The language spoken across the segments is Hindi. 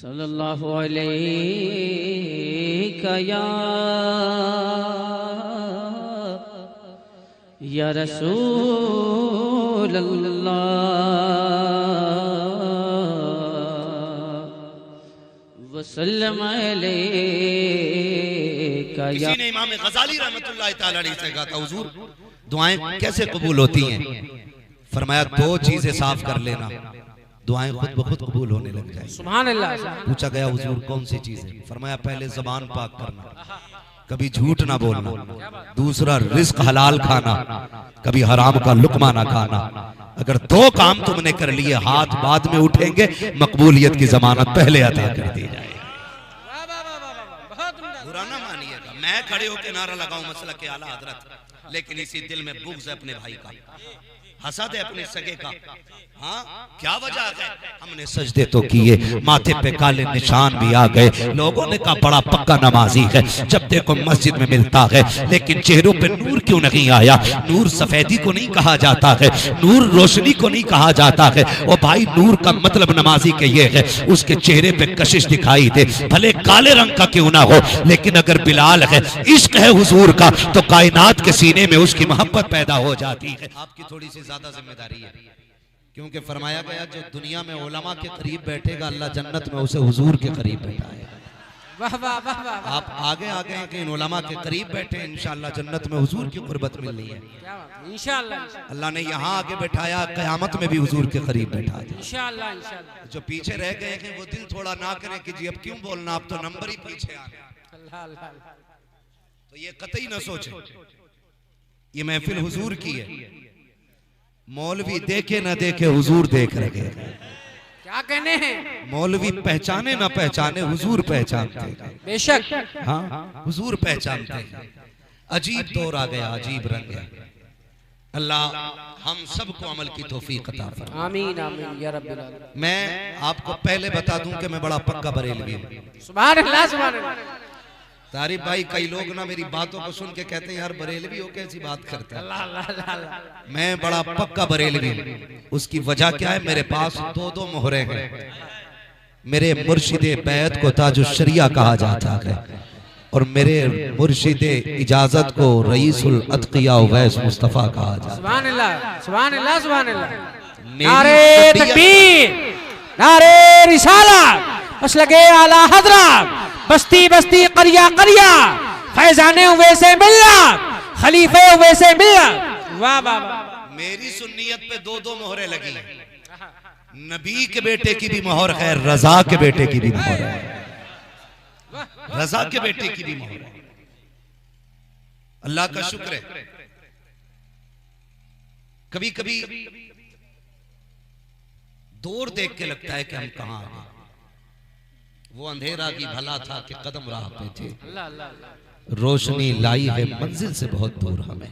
सल्लल्लाहु अलैहि या रसूल अल्लाह वसल्लम अलैका या। किसी ने इमाम गजाली रहमतुल्लाह ताला अलैहि से कहा था, हुजूर दुआएं कैसे कबूल होती हैं? फरमाया दो चीजें साफ कर लेना, दुआएं खुद ब खुद कबूल होने लग जाएंगी। सुभान अल्लाह। पूछा गया हुजूर कौन सी चीज है? फरमाया पहले जबान पाक करना, कभी झूठ ना बोलना, दूसरा रिस्क हलाल खाना, कभी हराम का लुकमा ना खाना। अगर दो काम तुमने कर लिए, हाथ बाद में उठेंगे, मकबूलियत की जमानत पहले अता कर दी जाएगी। बुरा ना मानिएगा, मैं खड़े होकर नारा लगाऊं मसला के आला हजरत, लेकिन इसी दिल में बुग़्ज़ है अपने भाई का, हसद है अपने सगे का। हाँ, क्या वजह है? हमने सजदे तो किए, माथे पे काले निशान भी आ गए, लोगों ने कहा बड़ा पक्का नमाजी है, जब देखो मस्जिद में मिलता है, लेकिन चेहरों पे नूर क्यों नहीं आया? नूर सफेदी को नहीं कहा जाता है, नूर रोशनी को नहीं कहा जाता है। और भाई नूर का मतलब नमाजी के ये है, उसके चेहरे पे कशिश दिखाई दे, भले काले रंग का क्यों ना हो, लेकिन अगर बिलाल है, इश्क है हुजूर का, तो कायनात के सीने में उसकी मोहब्बत पैदा हो जाती है। आपकी थोड़ी सी ज्यादा जिम्मेदारी है, क्योंकि फरमाया गया जो दुनिया में उलमा के करीब बैठेगा, अल्लाह जन्नत में उसे हुजूर के करीब बैठाएगा। वाह वाह वाह वाह। आप आगे आ गए कि इन उलमा के करीब बैठे, इंशाअल्लाह जन्नत में हुजूर की कुर्बत मिलनी है। इंशाअल्लाह अल्लाह ने यहाँ आगे बैठाया, कयामत में भी हुजूर के करीब बैठा दिया। इंशाअल्लाह इंशाअल्लाह। जो पीछे रह गए कि वो दिल थोड़ा ना करे कि जी अब क्यों बोलना, आप तो नंबर ही पीछे आ गए, अल्लाह अल्लाह। तो ये कतई न सोचे ये महफिल हुजूर की है। मौलवी देखे ना देखे, हुजूर देख रहे हैं। क्या कहने हैं? मौलवी पहचाने ना पहचाने, हुजूर पहचानते हैं। बेशक। हाँ, हुजूर पहचानते हैं। अजीब दौर आ गया, अजीब रंग है। अल्लाह हम सबको अमल की तौफीक अता फरमाए। आमीन आमीन या रब्बिल आलमीन। मैं आपको पहले बता दूं कि मैं बड़ा पक्का बरेलवी हूं। सुभान अल्लाह सुभान अल्लाह। तारिफ भाई, कई लोग ना मेरी बातों को सुन के कहते हैं यार बरेलवी हो कैसी बात करता है। अल्लाह अल्लाह अल्लाह। मैं बड़ा पक्का बरेलवी हूं। उसकी वजह क्या है? मेरे पास दो मोहरे हैं। मेरे मुर्शिदे बैत को ताजुश शरिया कहा जाता है, और मेरे मुर्शिदे इजाजत को रईसुल अतकिया उवैस मुस्तफा कहा जाता है। सुभान अल्लाह सुभान अल्लाह सुभान अल्लाह। मेरी नारे तकबीर, नारे रिसालत, मसलके आला हज़रत, बस्ती बस्ती करिया करिया, फैजाने हुए से मिलना, खलीफे हुए से मिलना। वाह वाह वाह। मेरी सुन्नियत पे दो मोहरे लगी हैं। नबी के बेटे की भी मोहर है, रजा के बेटे की भी मोहर है, रजा के बेटे की भी मोहर है। अल्लाह का शुक्र है। कभी कभी दूर देख के लगता है कि हम कहां आ गए। वो अंधेरा की भला था कि कदम राह पे थे, रोशनी लाई है मंजिल से बहुत दूर हमें,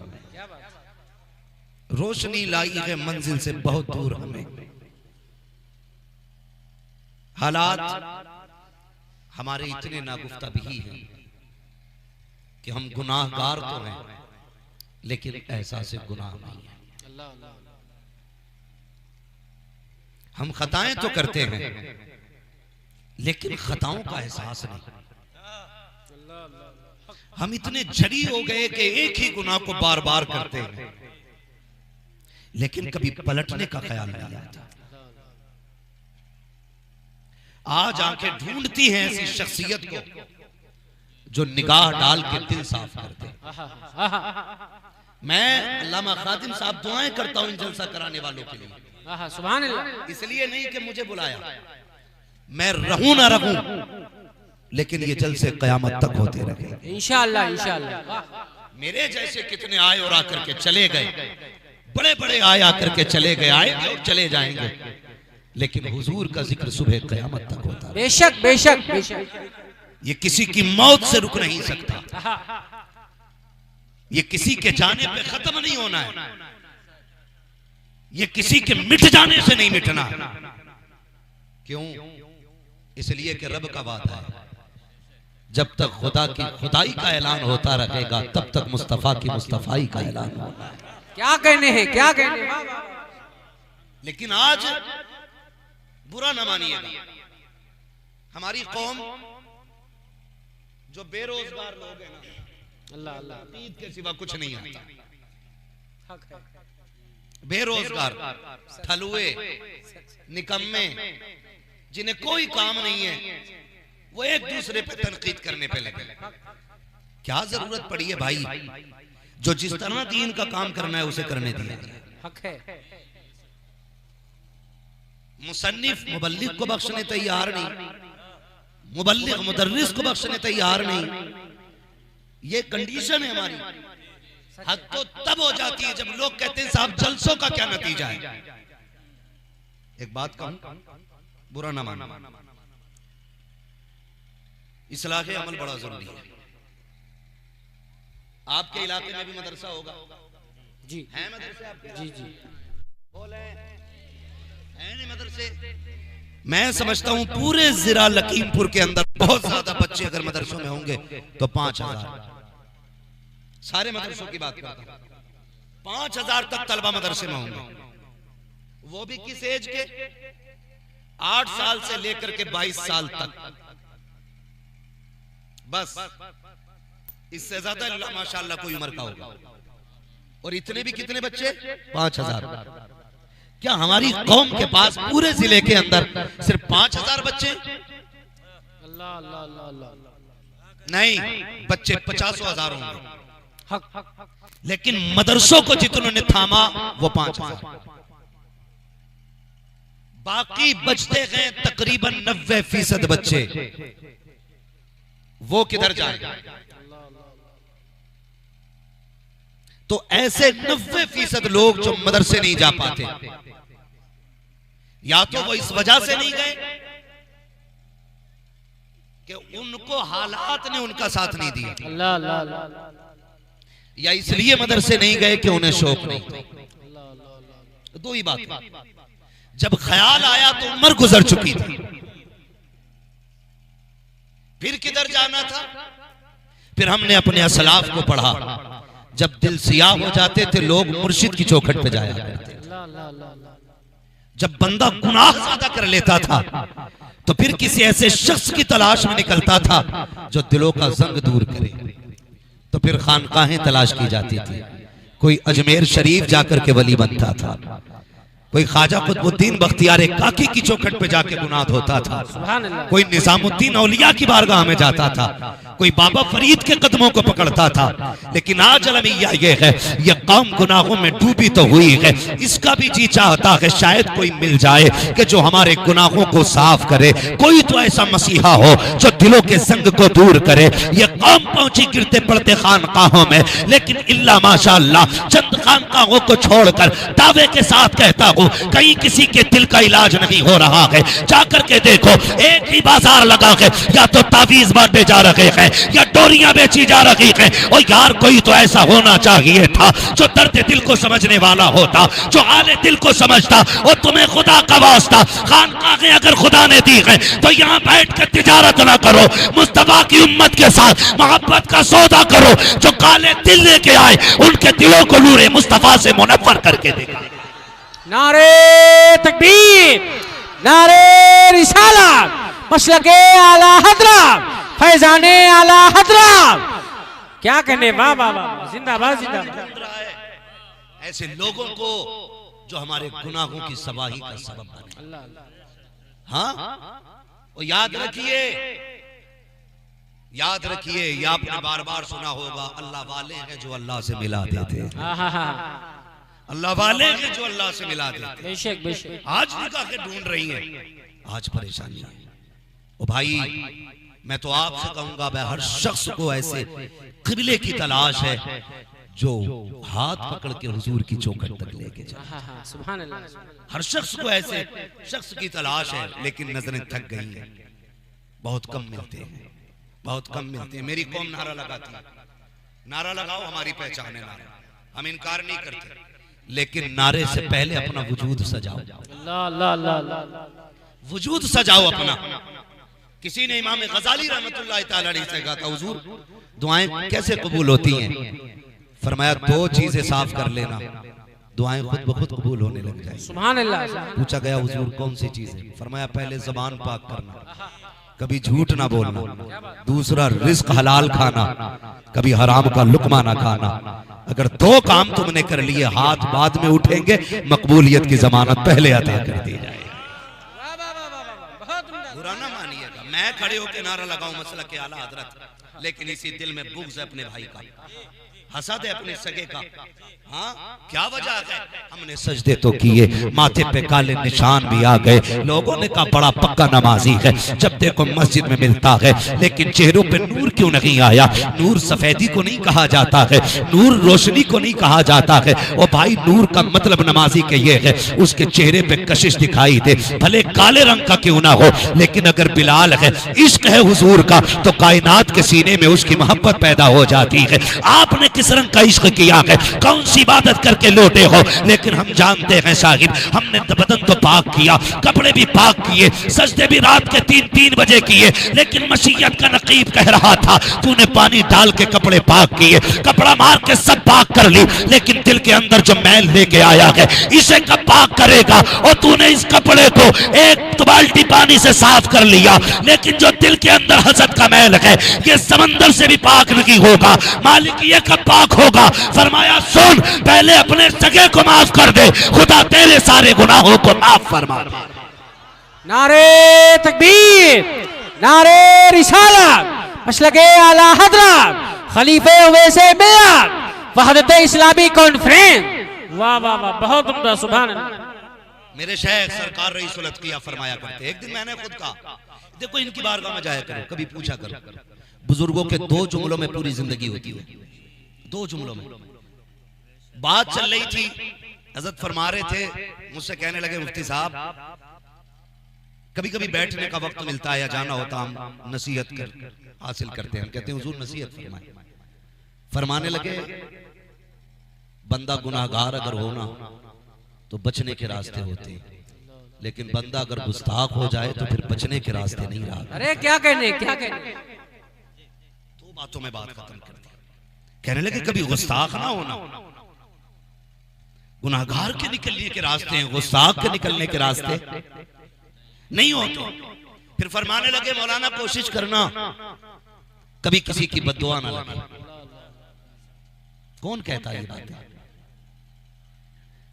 रोशनी लाई है मंजिल से बहुत दूर हमें। हालात हमारे इतने नागुफ्ता भी हैं कि हम गुनाहगार तो हैं, लेकिन एहसास गुनाह नहीं है। हम खताएं तो करते हैं, लेकिन खताओं का एहसास नहीं। हम इतने झरी हो गए कि एक ही गुनाह को बार बार करते हैं, लेकिन कभी पलटने का ख्याल नहीं आता। आज आंखें ढूंढती हैं ऐसी शख्सियत को जो निगाह डाल के दिल साफ कर दे। मैं अल्लामा खादिम साहब दुआएं करता हूं इन जलसा कराने वालों के लिए। सुभान अल्लाह। इसलिए नहीं कि मुझे बुलाया, मैं रहूं ना रहूं, लेकिन ये जलसे कयामत तक होते रहे इंशाअल्लाह इंशाअल्लाह। मेरे जैसे कितने आए और आकर के चले गए, बड़े बड़े आए आकर के चले गए, आएंगे और चले जाएंगे, लेकिन हुजूर का जिक्र सुबह कयामत तक होता है। बेशक बेशक बेशक। ये किसी की मौत से रुक नहीं सकता, ये किसी के जाने पे खत्म नहीं होना है, ये किसी के मिट जाने से नहीं मिटना। क्यों? इसलिए कि रब का वादा है, जब तक खुदा की खुदाई का ऐलान होता रहेगा, तब तक मुस्तफा की मुस्तफाई का ऐलान होगा। क्या कहने हैं, क्या कहने हैं? लेकिन आज बुरा न मानिएगा, हमारी कौम जो बेरोजगार लोग हैं ना, अल्लाह अल्लाह ईद के सिवा कुछ नहीं आता। हक है। बेरोजगार, ठलुए, निकम्मे, जिन्हें कोई काम नहीं है, वो एक दूसरे पे तनकीद करने पे लगे। क्या जरूरत पड़ी है भाई? जो जिस तरह दीन का काम करना है उसे करने दिया जाए। हक है। मुसन्निफ मुबल्लिग को बख्शने तैयार नहीं, मुबल्लिग मुदर्रिस को बख्शने तैयार नहीं। ये कंडीशन है हमारी। हद तो तब हो जाती है जब लोग कहते हैं साहब जलसों का क्या नतीजा है। एक बात कहूं, बुरा ना मानो, इस्लाह अमल बड़ा जरूरी है। आपके इलाके में भी मदरसा होगा जी? है मदरसे आपके? जी जी बोले है नहीं मदरसे? मैं समझता हूं पूरे जिला लखीमपुर के अंदर बहुत ज्यादा बच्चे अगर मदरसों में होंगे तो 5000। सारे मदरसों की बात करता हूं, 5000 तक तलबा मदरसे में होंगे। वो भी किस एज के? 8 साल से लेकर के 22 साल तक। बस इससे ज्यादा माशाअल्लाह कोई उम्र का होगा। और इतने भी कितने बच्चे? 5000। क्या हमारी कौम के पास पूरे जिले के अंदर सिर्फ 5000 बच्चे? अल्लाह अल्लाह अल्लाह अल्लाह। नहीं, बच्चे 50,000 होंगे। हक। लेकिन मदरसों को जितनों थामा वो 5000। बाकी बचते गए तकरीबन 90% बच्चे, वो किधर जाएंगे? तो ऐसे 90% लोग जो मदरसे नहीं जा पाते, या तो वो इस वजह से नहीं गए कि उनको हालात ने उनका साथ नहीं दिया, अल्लाह अल्लाह अल्लाह। या इसलिए मदरसे नहीं गए कि उन्हें शौक नहीं। दो ही बात। जब ख्याल आया तो उम्र गुजर चुकी थी, फिर किधर जाना था? फिर हमने अपने असलाफ को पढ़ा। जब दिल सियाह हो जाते थे लोग मुर्शिद की चौखट पे जाया करते। जब बंदा गुनाह ज्यादा कर लेता था तो फिर किसी ऐसे शख्स की तलाश में निकलता था जो दिलों का जंग दूर करे। तो फिर खानकाहें तलाश की जाती थी। कोई अजमेर शरीफ जाकर के वली बनता था, कोई ख्वाजा कुतुबुद्दीन बख्तियार काकी की चौखट पे जाके गुनाह धोता था, कोई निजामुद्दीन औलिया की बारगाह में जाता था, कोई बाबा फरीद के कदमों को पकड़ता था। लेकिन आज अलमिया ये है, ये कौम गुनाहों में डूबी तो हुई है, इसका भी जी चाहता है शायद कोई मिल जाए कि जो हमारे गुनाहों को साफ करे। कोई तो ऐसा मसीहा हो जो दिलों के संग को दूर करे। ये कौम पहुंची गिरते पड़ते खानकाहों में, लेकिन इल्ला माशाअल्लाह चंद खानकाहों को छोड़कर दावे के साथ कहता हूं कहीं किसी के दिल का इलाज नहीं हो रहा है। जाकर के देखो, एक ही बाजार लगा है, या तो तावीज बांटे जा रहे हैं या डोरियां बेची जा रही हैं। और यार कोई तो ऐसा होना चाहिए था जो दर्द दिल को समझने वाला होता, जो हाले दिल को समझता। और तुम्हें खुदा का वास्ता, खानकाहें अगर खुदा ने दी है तो यहाँ बैठ कर तिजारत ना करो, मुस्तफा की उम्मत के साथ मोहब्बत का सौदा करो। जो काले दिल लेके आए उनके दिलों को नूरे मुस्तफा से मुनव्वर करके देखा। नारे तकबीर, नारे रिसालत, मसलके आला हजरत, फैजाने आला हजरत। क्या कहने, वाह वाह वाह, जिंदाबाद जिंदाबाद। ऐसे लोगों को जो हमारे गुनाहों की सवाही का सबब बने। हाँ, और याद रखिए, याद रखिए, ये आपने बार बार सुना होगा, अल्लाह वाले हैं जो अल्लाह से मिला देते, अल्लाह वाले हैं जो अल्लाह से मिला देते। बेशक बेशक। आज निकाह ढूंढ रही हैं, आज परेशानी है। ओ भाई, मैं तो आपसे कहूंगा, मैं हर शख्स को ऐसे किबले की तलाश है जो हाथ पकड़ के हुजूर की चौखट तक लेके जाए। सुभान अल्लाह। हर शख्स को ऐसे शख्स की तलाश है, लेकिन नजरें थक गई हैं, बहुत कम मिलते हैं, बहुत कम मिलते हैं। मेरी कौम नारा लगाती है, नारा लगाओ हमारी पहचान है नारा, हम इनकार नहीं करते, लेकिन नारे से पहले अपना वजूद सजाओ। वजूद सजाओ अपना। किसी ने इमाम गजाली रहमतुल्लाह तआला अलैहि से कहा था, हुजूर दुआएं कैसे कबूल होती हैं? फरमाया दो चीजें साफ कर लेना, दुआएं खुद ब खुद कबूल होने लग जाएंगी। सुभान अल्लाह। पूछा गया हुजूर कौन सी चीजें? फरमाया पहले ज़बान पाक करना, कभी झूठ ना बोलना, दूसरा रिस्क हलाल खाना, कभी हराम का लुकमा ना खाना। अगर दो काम तुमने कर लिए, हाथ बाद में उठेंगे, मकबूलियत की जमानत पहले अता कर दी जाएगी। बुरा ना मानिएगा, मैं खड़े होकर नारा लगाऊं मसला के आला हजरत, लेकिन इसी दिल में बुग़्ज़ है अपने भाई का, हसद है अपने सगे का। हाँ, क्या वजह है? हमने सजदे तो किए, माथे पे काले निशान भी आ गए। लोगों ने कहा बड़ा पक्का नमाजी है, जब देखो मस्जिद में मिलता है, लेकिन चेहरों पे नूर क्यों नहीं आया? नूर सफेदी को नहीं कहा जाता है, नूर रोशनी को नहीं कहा जाता है। ओ भाई, नूर का मतलब नमाजी के ये है, उसके चेहरे पे कशिश दिखाई दे, भले काले रंग का क्यों ना हो, लेकिन अगर बिलाल है, इश्क है हुजूर का, तो कायनात के सीने में उसकी मोहब्बत पैदा हो जाती है। आपने किस रंग का इश्क किया है, कौन सी इबादत करके लौटे हो? लेकिन हम जानते हैं साहिब, हमने बदन तो पाक किया, कपड़े भी पाक किए, सजदे भी रात के 3-3 बजे किए, लेकिन मसीयत का नकीब कह रहा था तूने पानी डाल के कपड़े पाक किए, कपड़ा मार के सब पाक कर ली, लेकिन दिल के अंदर जो मैल लेके आया है, इसे कब पाक करेगा? और तूने इस कपड़े को एक बाल्टी पानी से साफ कर लिया, लेकिन जो दिल के अंदर हसद का मैल है, ये समंदर से भी पाक नहीं होगा। मालिक ये कब पाक होगा? फरमाया सुन, पहले अपने सगे को माफ कर दे, खुदा तेरे सारे गुनाहों को माफ फरमा। नारे तकबीर, नारे रिसालत, मसलके आला हजरत, खलीफे वैसे मिल्लत, वहदत इस्लामी कॉन्फ्रेंस। वाह वाह वाह, बहुत उम्दा, सुभान अल्लाह। मेरे शेख सरकार रईसुल अत्किया फरमाया करते, एक दिन मैंने खुद कहा, देखो इनकी बारगाह में जाया करो, कभी पूछा करो, बुजुर्गों के 2 जुमलों में पूरी जिंदगी होती है, 2 जुमलों में। बात चल रही थी, हजरत फरमा रहे थे, मुझसे कहने लगे मुफ्ती साहब, कभी कभी बैठने का वक्त मिलता है या जाना होता, हम नसीहत हासिल करते हैं, हम कहते हैं हुजूर नसीहत फरमाए। फरमाने लगे, बंदा गुनाहगार अगर होना तो बचने के रास्ते होते हैं, लेकिन बंदा अगर गुस्ताख हो जाए तो फिर बचने के रास्ते नहीं रहा। अरे क्या कहने, क्या कहने। 2 बातों में बात खत्म कर दी। कहने लगे कभी गुस्ताख ना होना, गुनाहगार के निकलने के रास्ते हैं, गुस्ताख के निकलने के रास्ते नहीं होते। फिर फरमाने लगे मौलाना कोशिश करना कभी किसी की बद्दुआ ना लगे। कौन कहता है ये बात?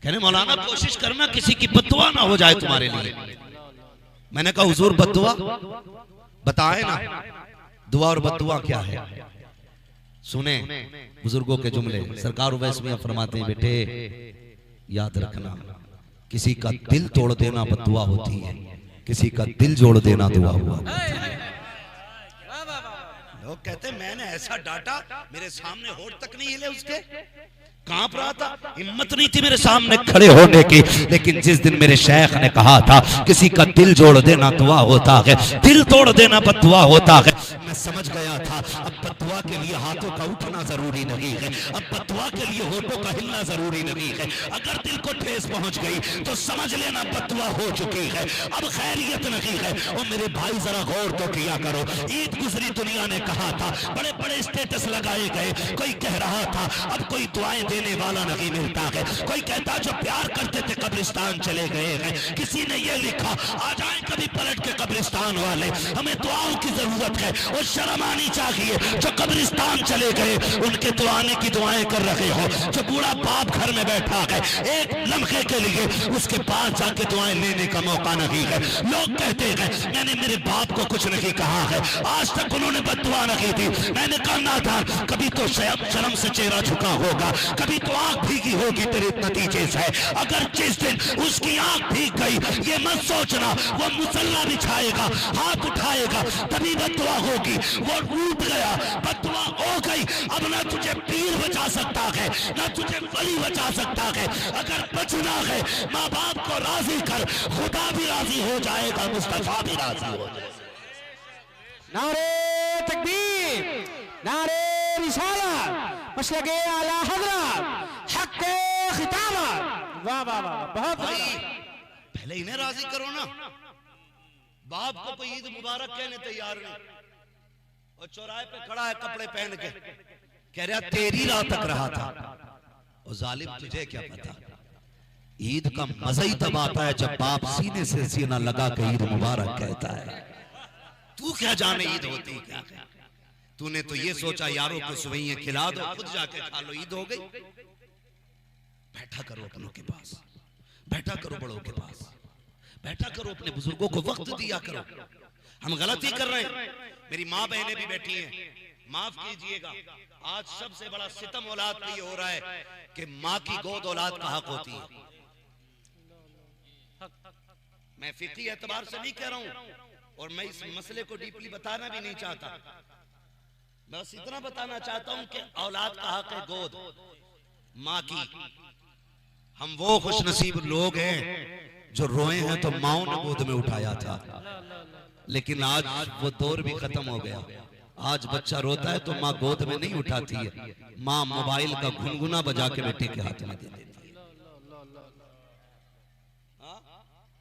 कहने मौलाना कोशिश करना किसी की बद्दुआ ना हो जाए तुम्हारे लिए। मैंने कहा हुजूर बद्दुआ बताए ना, दुआ और बद्दुआ क्या है? सुने बुजुर्गों के जुमले, सरकार उवैस मियां फरमाते हैं, बेटे याद रखना, किसी का दिल तोड़ देना बद्दुआ होती है, किसी का दिल जोड़ देना दुआ हुआ। लोग कहते मैंने ऐसा डांटा, मेरे सामने होठ तक नहीं हिले, उसके कांप रहा था, हिम्मत नहीं थी मेरे सामने खड़े होने की। लेकिन जिस दिन मेरे शेख ने कहा था किसी का दिल जोड़ देना दुआ होता है, दिल तोड़ देना बद्दुआ होता है, मैं समझ गया था अब बद्दुआ के लिए हाथों का उठना जरूरी नहीं है, अब बद्दुआ के लिए होठों का हिलना जरूरी नहीं है। अगर दिल को ठेस पहुंच गई तो समझ लेना बद्दुआ हो चुकी है, अब खैरियत नहीं है। और मेरे भाई जरा गौर तो किया करो, ईद गुजरी दुनिया ने कहा था, बड़े बड़े स्टेटस लगाए गए, कोई कह रहा था अब कोई दुआएं देने वाला नहीं मिलता है, कोई कहता जो प्यार करते थे कब्रिस्तान चले गए हैं, किसी ने ये लिखा आ जाए कभी पलट के कब्रिस्तान वाले, हमें दुआओं की जरूरत है। और शर्म आनी चाहिए जो कब्रिस्तान चले गए उनके तो आने की दुआएं कर रहे हो। जो बूढ़ा बाप घर में बैठा है, एक लम्हे के लिए उसके पास जाके दुआएं लेने का मौका नहीं है। लोग कहते हैं मैंने मेरे बाप को कुछ नहीं कहा है, आज तक उन्होंने बद्दुआ नहीं दी। मैंने कहा था कभी तो शर्म से चेहरा झुका होगा, कभी तो आंख भीगी होगी तेरे नतीजे से। अगर जिस दिन उसकी आंख भीग गई ये मत सोचना वो मुसल्ला बिछाएगा, हाथ उठाएगा तभी बद्दुआ होगी। वो टूट गया, बद्दुआ हो गई, अब ना तुझे पीर बचा सकता है ना तुझे वली बचा सकता है। अगर बचना है माँ बाप को राजी कर, खुदा भी राजी हो जाएगा, मुस्तफा भी राजी हो जाएगा। नारे तकबीर, नारे रिसालत, मसलके आला हजरत, हक खिताबत। वाह वाह वाह, बहुत भाई पहले इन्हें राजी करो ना। बाप को कोई ईद मुबारक कहने तैयार नहीं, और चौराहे पे खड़ा है कपड़े पहन के, कह रहा तेरी राह तक रहा था। और जालिम तुझे क्या पता, ईद का मजा ही तब आता है जब बाप सीने से सीना लगा के ईद मुबारक कहता है। तू तू क्या जाने ईद होती क्या है। तूने तो ये सोचा यारों को सुवैयां खिला दो, खुद जाके खा लो, ईद हो गई। बैठा करो अपनों के पास, बैठा करो बड़ों के पास, बैठा करो, अपने बुजुर्गों को वक्त दिया करो। हम गलती कर रहे हैं। मेरी माँ बहनें भी बैठी हैं, माफ कीजिएगा, आज सबसे बड़ा सितम औलाद पे ये हो रहा है कि माँ की गोद औलाद का हक होती है। मैं फिक्री एतबार से नहीं कह रहा हूं और मैं इस मसले को डीपली बताना भी नहीं चाहता, बस इतना बताना चाहता हूं कि औलाद का हक है गोद माँ की। हम वो खुशनसीब लोग हैं जो रोए हैं तो माओ ने गोद में उठाया था, लेकिन आज वो दौर भी खत्म हो गया। आज बच्चा रोता है तो माँ गोद में नहीं उठाती है, माँ मोबाइल का गुनगुना बजा के बेटे के हाथ में दे देती है।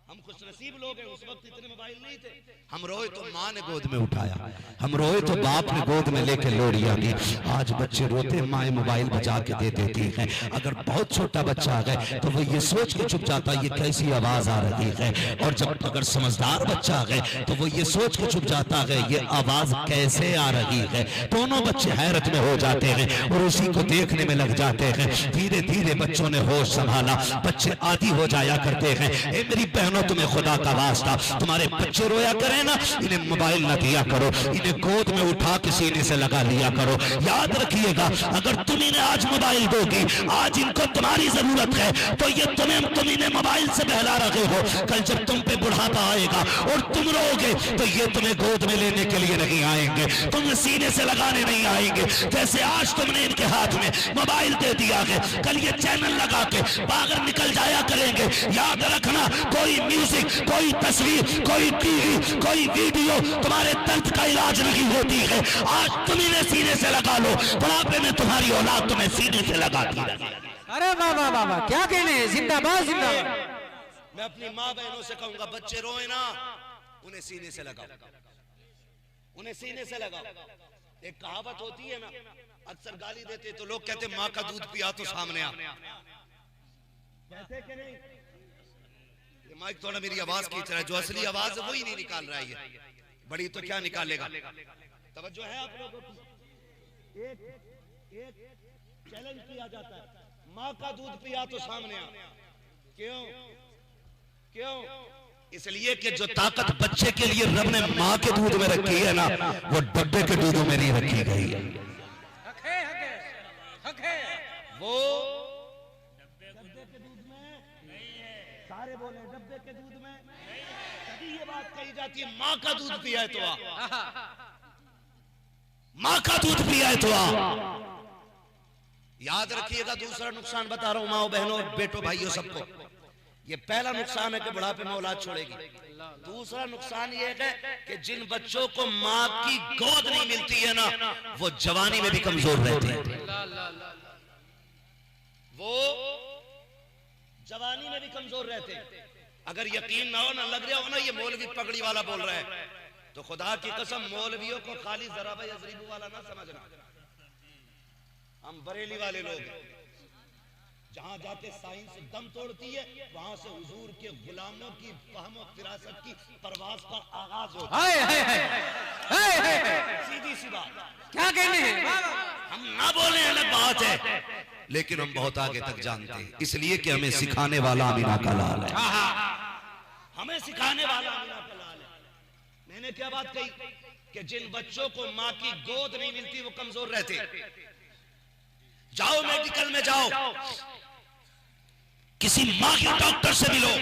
हम खुशनसीब लोग हैं, उस वक्त इतने मोबाइल नहीं थे। हम रोए तो माँ ने गोद में उठाया, हम रोए तो बाप ने गोद में लेके लोरिया दी। आज बच्चे रोते माँ मोबाइल बजा के दे देती है। अगर बहुत छोटा बच्चा आ गए तो वो ये सोच के चुप जाता है ये कैसी आवाज आ रही है, और जब अगर समझदार बच्चा आ गए तो वो ये सोच के चुप जाता है ये आवाज कैसे आ रही है। दोनों बच्चे हैरत में हो जाते हैं और उसी को देखने में लग जाते हैं। धीरे धीरे बच्चों ने होश संभाला, बच्चे आदी हो जाया करते हैं। ए मेरी बहनों, तुम्हें खुदा का वास्ता, तुम्हारे बच्चे रोया करें ना, इन्हें मोबाइल न दिया करो, इन्हें गोद में उठा के सीने से लगा लिया करो। याद रखिएगा, अगर तुम इन्हें आज मोबाइल दोगी, आज इनको तुम्हारी जरूरत है, तो ये तुम इन्हें मोबाइल से बहला रहे हो। कल जब तुम पे बुढ़ापा आएगा और तुम रोगे तो ये तुम्हें गोद में लेने के लिए नहीं आएंगे, तुम्हें सीने से लगाने नहीं आएंगे। जैसे आज तुमने इनके हाथ में मोबाइल दे दिया है, कल ये चैनल लगा के बाहर निकल जाया करेंगे। याद रखना, कोई म्यूजिक, कोई तस्वीर, कोई टीवी, कोई वीडियो तुम्हारे दर्द का इलाज नहीं होती है। आज तुम इन्हें सीने से लगा लो, बुढ़ापे में तुम्हारी औलाद तुम्हें सीने से लगाती रहे। अरे वाह वाह वाह वाह, क्या कहने हैं, जिंदाबाद जिंदाबाद। मैं अपनी माँ बहनों से कहूंगा, बच्चे रोए ना, उन्हें सीने से लगाओ, उन्हें सीने से लगाओ। एक कहावत होती है ना, अक्सर गाली देते तो लोग कहते माँ का दूध पिया तो सामने आ, कहते कि नहीं? ये माइक थोड़ा मेरी आवाज खींच रहा है, जो असली आवाज है वही नहीं निकाल रहा है। ये बड़ी तो क्या निकालेगा। तवज्जो है आप लोगों की। एक चैलेंज किया जाता है, माँ का दूध पिया तो सामने आ। क्यों? क्यों? इसलिए कि जो ताकत बच्चे के लिए रब ने माँ के दूध में रखी है ना, वो डब्बे के दूधों में नहीं रखी गई है। वो डब्बे के दूध में नहीं है। सारे बोले डब्बे के दूध में। कभी ये बात कही जाती है माँ का दूध पिया है तो आ, माँ का दूध पिया है तो आ। याद रखिएगा, दूसरा नुकसान बता रहा हूं माओ बहनों, बेटों, भाइयों, सबको। ये पहला नुकसान है कि बुढ़ापे में औलाद छोड़ेगी। दूसरा नुकसान ये है कि जिन बच्चों को माँ की गोद नहीं मिलती है ना, वो जवानी में भी कमजोर रहते हैं। वो जवानी में भी कमजोर रहते हैं। अगर यकीन ना हो ना, लग रहा हो ना ये मौलवी पगड़ी वाला बोल रहा है, तो खुदा की कसम मौलवियों को खाली जराबा यजरीबू वाला ना समझना। हम बरेली वाले लोग हैं, जहां जाके साइंस दम तोड़ती है, वहां से हुजूर के गुलामों की फहम और फिरासत की परवाज का आगाज होता है। सीधी सी बात, क्या कहने हैं? हम ना बोले अलग बात है, लेकिन हम बहुत आगे तक जानते हैं, इसलिए कि हमें सिखाने वाला अमीना का लाल है। हमें सिखाने वाला अमीना का लाल है। मैंने क्या बात कही कि जिन बच्चों को माँ की गोद नहीं मिलती वो कमजोर रहते। जाओ मेडिकल में जाओ, किसी माँ के डॉक्टर से मिलो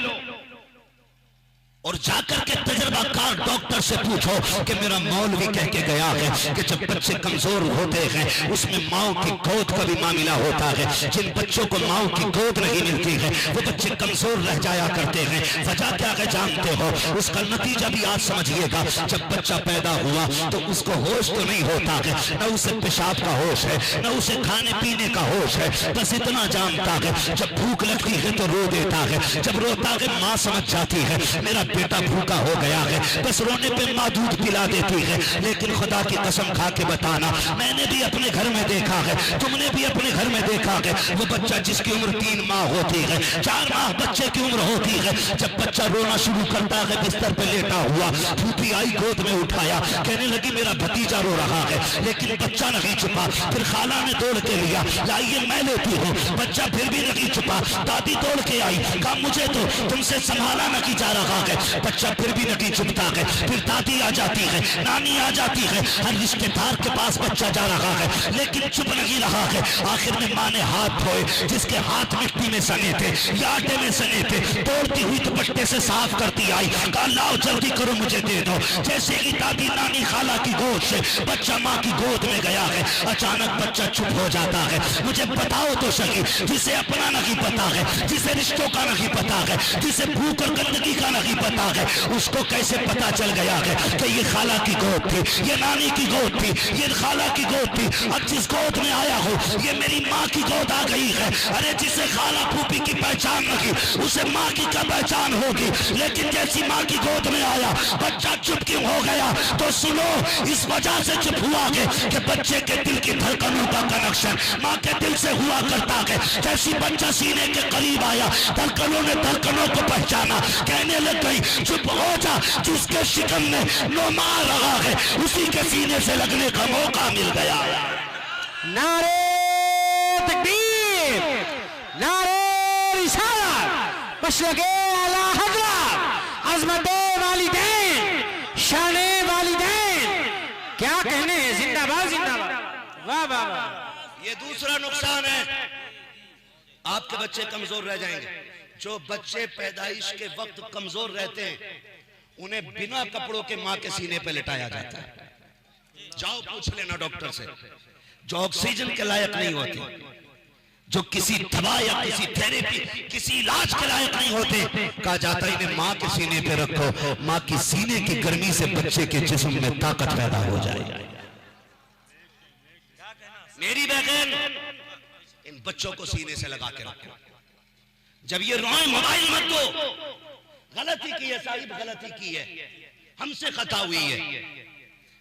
और जाकर के तजर्बाकार डॉक्टर से पूछो कि मेरा मौलवी कह के गया है कि जब बच्चे कमजोर होते हैं उसमें माओ की गोद का भी मामला होता है। जिन बच्चों को माओ की गोद नहीं मिलती है वो बच्चे कमजोर रह जाया करते हैं। वजह क्या है जानते हो? उसका नतीजा भी आप समझिएगा। जब बच्चा पैदा हुआ तो उसको होश तो नहीं होता है, न उसे पेशाब का होश है, न उसे खाने पीने का होश है। बस इतना जानता है जब भूख लगती है तो रो देता है, जब रोता है माँ समझ जाती है मेरा बेटा भूखा हो गया है, बस रोने पे माँ दूध पिला देती है। लेकिन खुदा की कसम खा के बताना, मैंने भी अपने घर में देखा है, तुमने भी अपने घर में देखा है, वो बच्चा जिसकी उम्र 3 माह होती है, 4 माह बच्चे की उम्र होती है, जब बच्चा रोना शुरू करता है, बिस्तर पे लेटा हुआ, फूफी आई गोद में उठाया, कहने लगी मेरा भतीजा रो रहा है, लेकिन बच्चा नहीं छुपा। फिर खाला ने दौड़ के लिया, लाइए मैं लेती हूँ, बच्चा फिर भी नहीं छुपा। दादी दौड़ के आई, कहा मुझे तो तुमसे संभाला नहीं जा रहा है, बच्चा फिर भी नहीं छुपता है। फिर दादी आ जाती है, नानी आ जाती है, हर रिश्तेदार के पास बच्चा जा रहा है, लेकिन चुप नहीं रहा है। आखिर में माँ ने हाथ धोए, जिसके हाथ मिट्टी में सने थे या आटे में सने थे, दौड़ती हुई दुपट्टे से साफ करती आई, कहा लाओ जल्दी करो मुझे दे दो। जैसे ही दादी नानी खाला की गोद से बच्चा माँ की गोद में गया है, अचानक बच्चा चुप हो जाता है। मुझे बताओ तो सही, जिसे अपना नहीं पता है, जिसे रिश्तों का नहीं पता है, जिसे भूख और गंदगी का नहीं पता है, उसको कैसे पता चल गया है कि ये खाला की गोद थी, ये नानी की गोद थी, ये खाला की गोद थी। अब जिस गोद में आया हो ये मेरी माँ की गोद आ गई है। अरे जिसे खाला फूफी की पहचान नहीं, उसे माँ की क्या पहचान होगी। लेकिन जैसी माँ की गोद में आया, बच्चा चुप क्यों हो गया? तो सुनो, इस वजह से चुप हुआ है कि बच्चे के दिल की धड़कनों का कनेक्शन माँ के दिल से हुआ करता है। जैसी बच्चा सीने के करीब आया, धड़कनों ने धड़कनों को पहचाना, कहने लग गई चुप हो जा, जिसके शिकन में नो मार रहा है उसी के सीने से लगने का मौका मिल गया। नारे तकबीर, नारे रिसालत, मशरक़े आला हज़रत, अज़मते वालिदैन, शाने वालिदैन, क्या कहने हैं। जिंदाबाद जिंदाबाद, वाह वाह वाह। ये दूसरा नुकसान है, आपके बच्चे कमजोर रह जाएंगे। जो बच्चे पैदाइश के वक्त कमजोर रहते हैं, उन्हें बिना कपड़ों के माँ के सीने पे लिटाया जाता है। जाओ पूछ लेना डॉक्टर से, जो ऑक्सीजन के लायक नहीं होते, जो किसी दवा या किसी थेरेपी, किसी इलाज के लायक नहीं होते, कहा जाता है इन्हें माँ के सीने पे रखो, माँ की सीने की गर्मी से बच्चे के जिस्म में ताकत पैदा हो जाए। मेरी बहन, इन बच्चों को सीने से लगा के रखो। जब ये रोए मोबाइल मत दो। गलती की है साहिब, गलती की है, हमसे खता हुई है,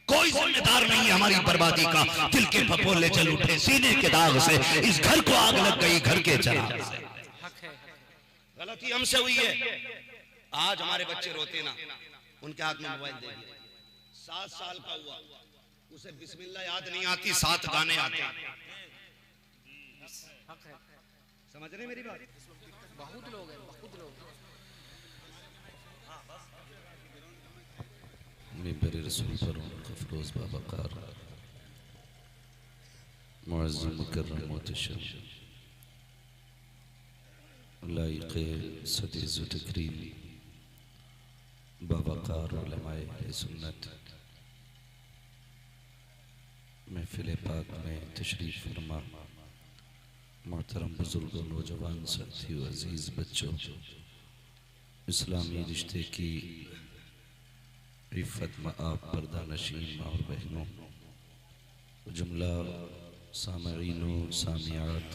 कोई जिम्मेदार नहीं है हमारी बर्बादी का। दिल के फफोले जल उठे सीने के दाग से, इस घर को आग लग गई घर के चिराग से। गलती हमसे हुई है। आज हमारे बच्चे रोते ना, उनके हाथ में मोबाइल दे दिया। 7 साल का हुआ, उसे बिस्मिल्लाह याद नहीं आती, 7 गाने आते। समझ रहे मेरी बात? बहुत लोग हैं, बहुत लोग। मिंबर रसूल पर उनका फरोज बाबकार मुअज़्ज़म मुकर्रम मुहतशम लायक़े सदीज़ तकरीम बाबकार उलमाए सुन्नत महफ़िल पाक में तशरीफ़ फरमा मोहतरम बुजुर्गों, नौजवान साथियों, अजीज़ बच्चों, इस्लामी रिश्ते की इफ़्फ़त में आप पर्दा नशीन माँ और बहनों, जुमला सामईन व सामियात,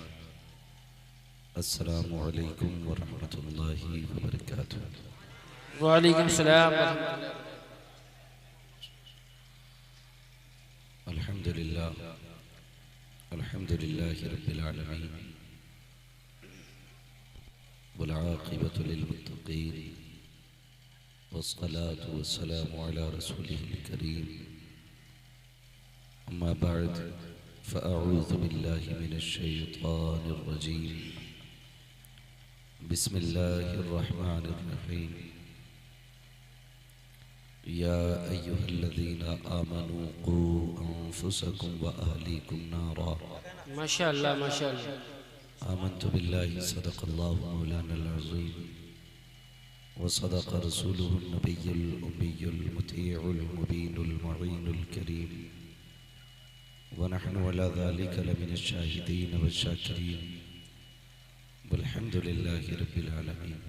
अस्सलामु अलैकुम व रहमतुल्लाहि व बरकातुहू। वालेकुम सलाम। अल्हम्दुलिल्लाह, अल्हम्दुलिल्लाहि रब्बिल आलमीन, वल आक़िबतु लिल मुत्तक़ीन, वस्सलातु वस्सलामु अला रसूलिहिल करीम, अम्मा बअद, फ़अऊज़ु बिल्लाहि मिनश शैतानिर रजीम, बिस्मिल्लाहिर रहमानिर रहीम। या अय्युहल्लज़ीना आमनू क़ू अन्फुसकुम व अहलीकुम नारा। माशाअल्लाह माशाअल्लाह। आमन्तु बिल्लाहि सदक़ल्लाहु मौलानल अज़ीम व सदक़ रसूलुहुन नबियुल उम्मियुल मुतीउल मुबीनुल मुईनुल करीम व नहनु अला ज़ालिका लमिनश शाहिदीन व शाकिरीन वल्हम्दुलिल्लाहि रब्बिल आलमीन।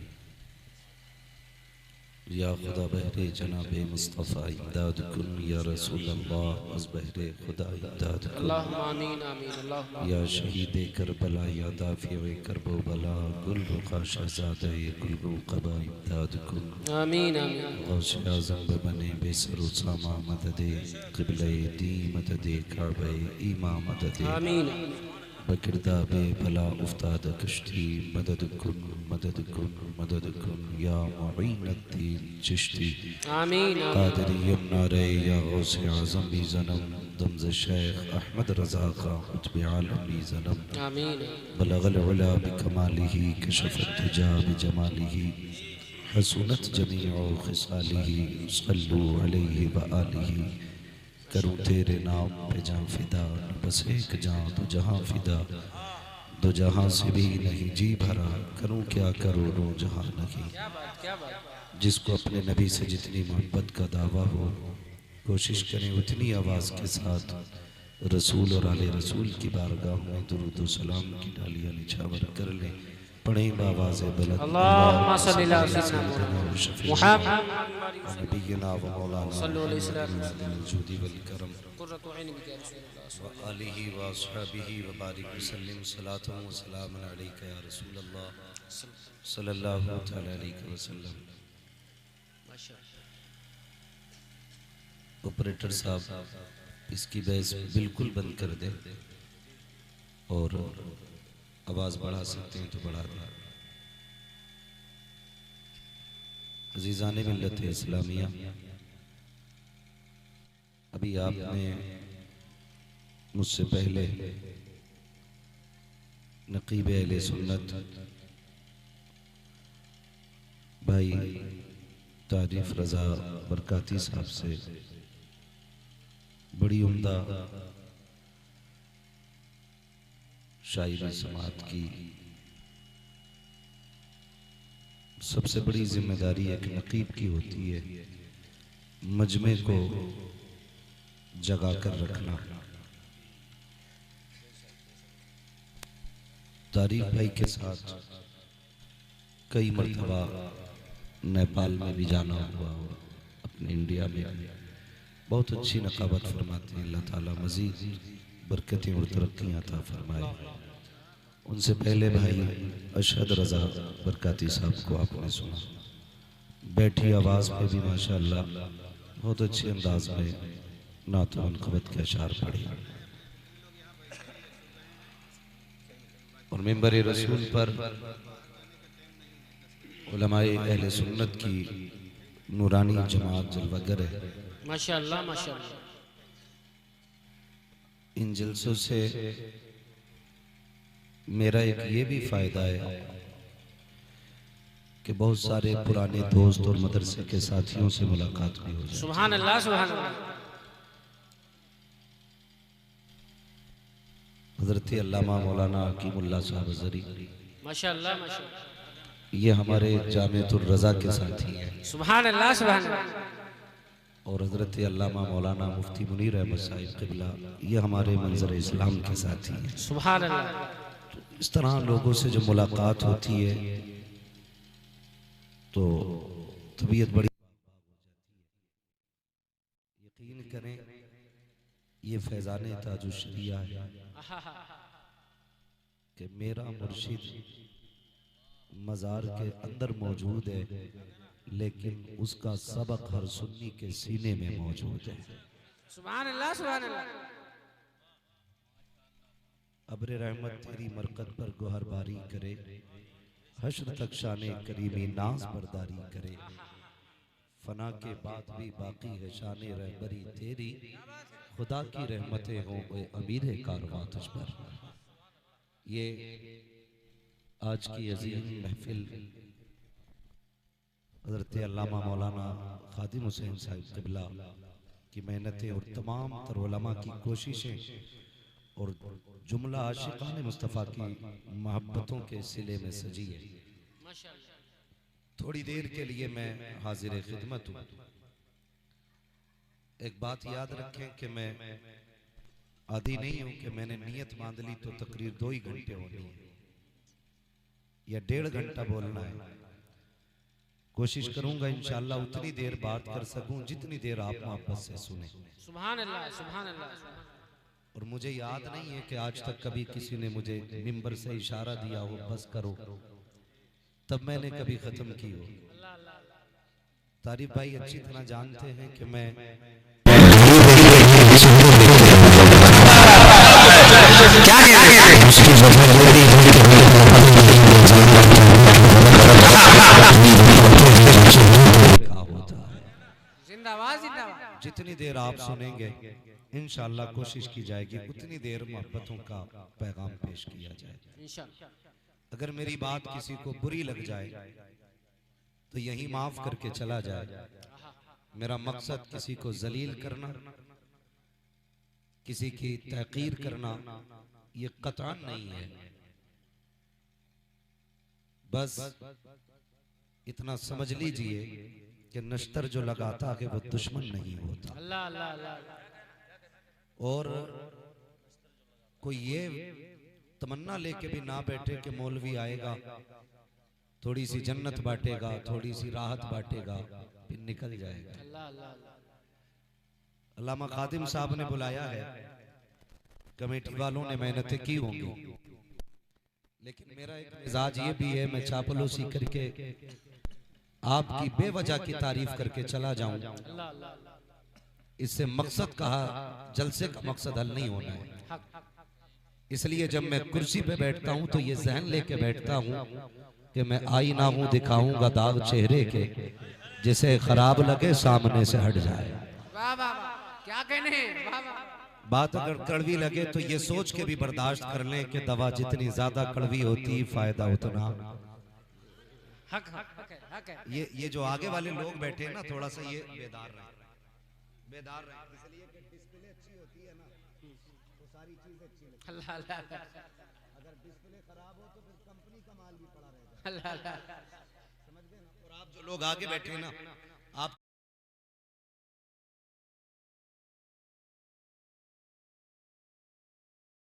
या खुदा बहरे जनाब मुस्तफ़ा इमदाद कुन या रसूल अल्लाह अज़ बहरे खुदा इमदाद कुन अल्लाहुम्मा आमीन आमीन अल्लाहुम्मा या शहीद करबला या दाफ़िए करबो बला गुल रुखा शहज़ादे गुलगू क़बा इमदाद कुन आमीन आमीन गौसे आज़म बने बेसर सामा मददे क़िबले दी मददे काबे ईमा मददे आमीन बकिरदा बे भला उफ्ताद कश्ती मदद कुन या मुईनुद्दीन चिश्ती आमीन कादरी यमनारे या गौसे आज़म भी ज़नम दमज़ शेख अहमद रज़ा का कुतुब आलम भी ज़नम आमीन बलगल उला बिकमालिही कशफत तुजा बिजमालिही हसूनत जमीउ खिसालिही सल्लु अलैहि व आलिही करूँ तेरे नाम पे जान फिदा बस एक जान तो जहाँ फिदा दो जहाँ से भी नहीं जी भरा करूँ क्या करूँ रो जहाँ नहीं क्या बात जिसको अपने नबी से जितनी मोहब्बत का दावा हो कोशिश करें उतनी आवाज़ के साथ रसूल और आले रसूल की बारगाह में दुरूद व सलाम की डालियाँ निछावर कर लें पढ़ें बावाज़ बुलंद अल्लाहुम्मा सल्ली अला सय्यिदिना मुहम्मद नबीना व मौलाना सल्लल्लाहु अलैहि वसल्लम जुदी वल करम कुर्रतु ऐनी बिका रसूलुल्लाह व आलिहि व अस्हाबिहि व बारिक वसल्लम सलातु व सलामुन अलैका या रसूल अल्लाह सल्लल्लाहु तआला अलैहि वसल्लम। ऑपरेटर साहब इसकी बेस बिल्कुल बंद कर दे और आवाज़ बढ़ा सकते हैं तो बढ़ा दें। अज़ीज़ान मिल्लत इस्लामिया, अभी आपने मुझसे पहले नकीब अहले सुन्नत भाई तारीफ रज़ा बरकाती साहब से बड़ी उम्दा शायरी समात की। सबसे बड़ी जिम्मेदारी एक नकीब की होती है मजमे को जगा कर रखना। तारीफ भाई के साथ कई मरतबा नेपाल में भी जाना हुआ और अपने इंडिया में बहुत अच्छी नकाबत फरमाते हैं। अल्लाह ताला मज़ीद बरकतें और तरक्कियाँ अता फरमाए। उनसे पहले भाई अशहद रज़ा बरकाती साहब को आपने सुना, बैठी आवाज़ पे भी माशाअल्लाह बहुत अच्छे अंदाज में नात व मनक़बत के अशार पढ़े और मिंबर रसूल पर उलमाए अहले सुन्नत की नूरानी जमात जलवागर है। माशाअल्लाह माशाअल्लाह। इन जलसों से मेरा एक ये भी फायदा है कि बहुत सारे पुराने दोस्त और मदरसे के साथियों से मुलाकात भी हो जाए। सुभान अल्लाह सुभान अल्लाह। हज़रत अल्लामा मौलाना हकीमुल्लाह साहब अज़हरी माशाअल्लाह माशाअल्लाह। ये हमारे जामिअतुर रज़ा के साथी हैं सुभान अल्लाह सुभान अल्लाह। और हज़रत अल्लामा मौलाना मुफ्ती मुनीर अहमद साहिब क़िबला ये हमारे मंज़र इस्लाम के साथी हैं। सुभान अल्लाह। इस तरह लोगों से जब मुलाकात होती है तो तबीयत बड़ी, यकीन करें ये फैज़ाने ताजुश्शरिया है कि मेरा मुर्शिद मज़ार के अंदर मौजूद है लेकिन उसका सबक हर सुन्नी के सीने में मौजूद है। सुभान अल्लाह सुभान अल्लाह। अब्र रहमत तेरी मरकत पर गोहर बारी करे, हश्र तक शाने करीमी नाज बरदारी करे, फना के बाद भी बाकी है शाने रहबरी तेरी, खुदा की रहमतें हों ओए अमीर कारवां तुझ पर। ये आज की अजीम महफिल हज़रत अल्लामा मौलाना खादिम हुसैन साहिब क़िबला की मेहनतें और तमाम तर उलमा की कोशिशें और जुमला आशिक़ाने मुस्तफ़ा की मोहब्बतों के सिले में सजी है। थोड़ी देर के लिए मैं हाजिर खिदमत हूँ। एक बात याद रखें कि मैं आदी नहीं हूँ कि मैंने नियत बांध ली तो तकरीर 2 ही घंटे होनी है या 1.5 घंटा बोलना है। कोशिश करूंगा इंशाअल्लाह उतनी देर बात कर सकूं जितनी देर आप मोहब्बत से सुने। सुभान अल्लाह, सुभान अल्लाह। और मुझे याद नहीं है कि आज तक कभी किसी ने मुझे मिंबर से इशारा दिया हो बस करो, तब मैंने कभी खत्म की हो। तारिफ भाई अच्छी तरह जानते हैं कि मैं जिंदाबाद, जिंदाबाद। जितनी देर आप सुनेंगे इंशाअल्लाह कोशिश की जाएगी उतनी देर मोहब्बतों का पैगाम पेश किया जाए। इंशाअल्लाह। अगर मेरी बात किसी को बुरी लग जाए तो यही माफ करके चला जाए। मेरा मकसद किसी को जलील करना, किसी की तहकीर करना ये कतरान नहीं है। बस इतना समझ लीजिए कि नश्तर जो लगाता है वो दुश्मन नहीं होता। अल्लाह अल्लाह अल्लाह। और कोई ये तमन्ना लेके भी ना बैठे कि मौलवी आएगा थोड़ी सी जन्नत बांटेगा, थोड़ी सी राहत बांटेगा, फिर निकल जाएगा। अल्लाह अल्लाह। अल्लामा खादिम साहब ने बुलाया है, कमेटी वालों ने मेहनतें की होंगी, लेकिन मेरा एक मिजाज ये भी है मैं चापलूसी करके आपकी बेवजह की तारीफ करके चला जाऊं, अल्लाह अल्लाह। इससे मकसद कहा जलसे का मकसद हल नहीं होना है। हक। इसलिए जब मैं कुर्सी पे बैठता हूं तो ये जहन लेके बैठता हूं कि मैं आईना हूं, दिखाऊंगा दाग चेहरे के, जिसे खराब लगे सामने से हट जाए। वाह वाह वाह, क्या कहने हैं, वाह वाह। बात अगर कड़वी लगे तो ये सोच के भी बर्दाश्त कर लें कि दवा जितनी ज्यादा कड़वी होती फायदा उतना। हक हक हक है, हक है। ये जो आगे वाले लोग बैठे हैं ना, थोड़ा सा ये बेदार रहे, बेदार रहे, इसलिए कि डिस्प्ले अच्छी होती है ना तो सारी चीज अच्छी लगती है। अल्लाह अल्लाह अगर डिस्प्ले खराब हो तो फिर कंपनी का माल भी पड़ा रहेगा। अल्लाह अल्लाह। समझ गए ना। और आप जो लोग आगे बैठे हैं ना